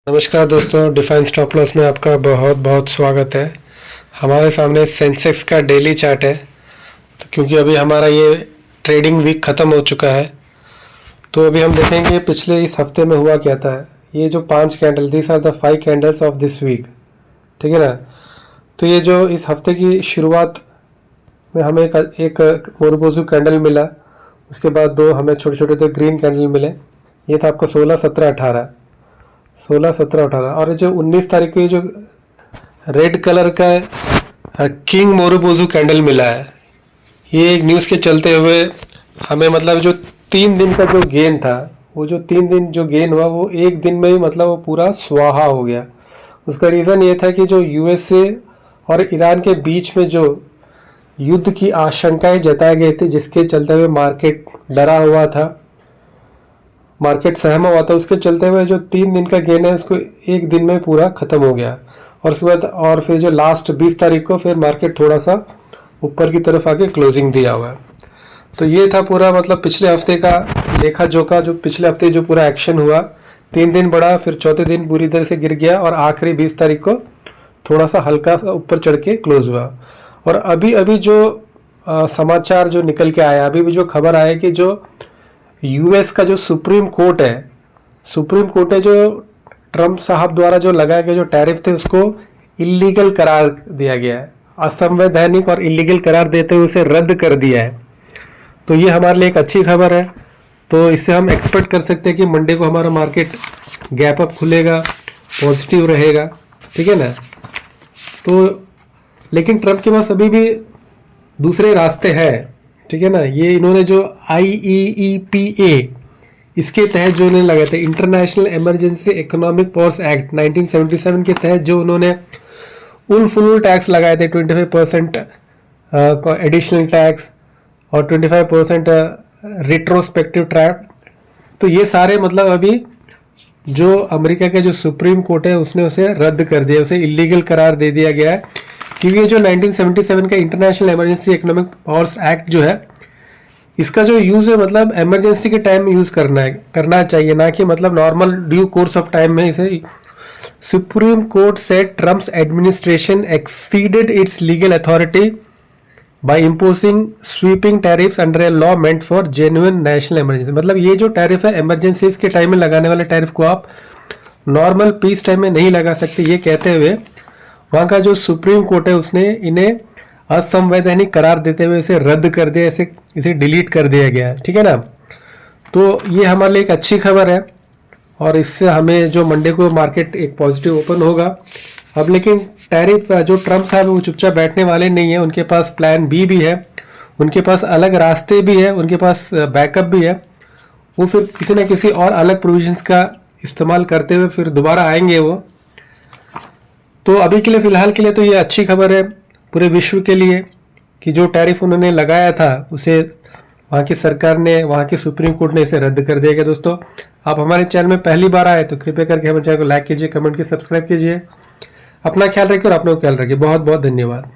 नमस्कार दोस्तों, define stop loss में आपका बहुत बहुत स्वागत है। हमारे सामने सेंसेक्स का डेली चार्ट है। तो क्योंकि अभी हमारा ये ट्रेडिंग वीक ख़त्म हो चुका है, तो अभी हम देखेंगे पिछले इस हफ्ते में हुआ क्या था। ये जो 5 candle, this are the 5 candles of this week, ठीक है ना। तो ये जो इस हफ्ते की शुरुआत में हमें एक मोरबोजू कैंडल मिला, उसके बाद 2 हमें छोटे छोटे तो ग्रीन कैंडल मिले। ये था आपको 16, 17, 18, 16, 17, 18। और जो 19 तारीख को ये जो रेड कलर का किंग मोरोबोजू कैंडल मिला है, ये एक न्यूज़ के चलते हुए हमें मतलब जो 3 दिन का जो गेन था, वो जो 3 दिन जो गेन हुआ वो एक दिन में ही मतलब वो पूरा स्वाहा हो गया। उसका रीज़न ये था कि जो यूएसए और ईरान के बीच में जो युद्ध की आशंकाएं जताई गई थी, जिसके चलते हुए मार्केट डरा हुआ था, मार्केट सहमा हुआ था, उसके चलते हुए जो 3 दिन का गेन है उसको एक दिन में पूरा ख़त्म हो गया। और उसके बाद और फिर जो लास्ट 20 तारीख को फिर मार्केट थोड़ा सा ऊपर की तरफ आके क्लोजिंग दिया हुआ है। तो ये था पूरा मतलब पिछले हफ्ते का लेखा जोखा, जो पिछले हफ्ते जो पूरा एक्शन हुआ। 3 दिन बढ़ा, फिर चौथे दिन बुरी तरह से गिर गया और आखिरी 20 तारीख को थोड़ा सा हल्का सा ऊपर चढ़ के क्लोज हुआ। और अभी अभी जो समाचार जो निकल के आया, अभी भी जो खबर आया कि जो यूएस का जो सुप्रीम कोर्ट है जो ट्रंप साहब द्वारा जो लगाए गए जो टैरिफ थे उसको इलीगल करार दिया गया है। असंवैधानिक और इलीगल करार देते हुए उसे रद्द कर दिया है। तो ये हमारे लिए एक अच्छी खबर है। तो इससे हम एक्सपेक्ट कर सकते हैं कि मंडे को हमारा मार्केट गैप अप खुलेगा, पॉजिटिव रहेगा, ठीक है ना। तो लेकिन ट्रंप के पास अभी भी दूसरे रास्ते हैं, ठीक है ना। ये इन्होंने जो IEEPA इसके तहत जो इन्होंने लगाए थे, international emergency economic powers act 1977 के तहत जो उन्होंने फुल टैक्स लगाए थे, 25% एडिशनल टैक्स और 25% रिट्रोस्पेक्टिव टैक्स। तो ये सारे मतलब अभी जो अमेरिका के जो सुप्रीम कोर्ट है उसने उसे रद्द कर दिया, उसे इलीगल करार दे दिया गया है। क्योंकि जो 1977 का international emergency economic powers act जो है, इसका जो यूज़ है मतलब इमरजेंसी के टाइम में यूज़ करना चाहिए, ना कि मतलब normal due course of time में इसे। Supreme court said Trump's administration exceeded it's legal authority bye imposing sweeping tariffs under a law meant for genuine national emergency. मतलब ये जो टैरिफ है, इमरजेंसी के टाइम में लगाने वाले टैरिफ को आप नॉर्मल पीस टाइम में नहीं लगा सकते, ये कहते हुए वहाँ का जो सुप्रीम कोर्ट है उसने इन्हें असंवैधानिक करार देते हुए इसे रद्द कर दिया, इसे डिलीट कर दिया गया है, ठीक है ना। तो ये हमारे लिए एक अच्छी खबर है और इससे हमें जो मंडे को मार्केट एक पॉजिटिव ओपन होगा। अब लेकिन टैरिफ जो ट्रम्प साहब है वो चुपचाप बैठने वाले नहीं है, उनके पास प्लान बी भी है, उनके पास अलग रास्ते भी है, उनके पास बैकअप भी है। वो फिर किसी न किसी और अलग प्रोविजंस का इस्तेमाल करते हुए फिर दोबारा आएंगे वो। तो अभी के लिए फ़िलहाल के लिए तो ये अच्छी खबर है पूरे विश्व के लिए कि जो टैरिफ उन्होंने लगाया था उसे वहाँ की सरकार ने, वहाँ की सुप्रीम कोर्ट ने इसे रद्द कर दिया गया। दोस्तों, आप हमारे चैनल में पहली बार आए तो कृपया करके हमारे चैनल को लाइक कीजिए, कमेंट कीजिए, सब्सक्राइब कीजिए। अपना ख्याल रखिए और अपने को ख्याल रखिए। बहुत बहुत धन्यवाद।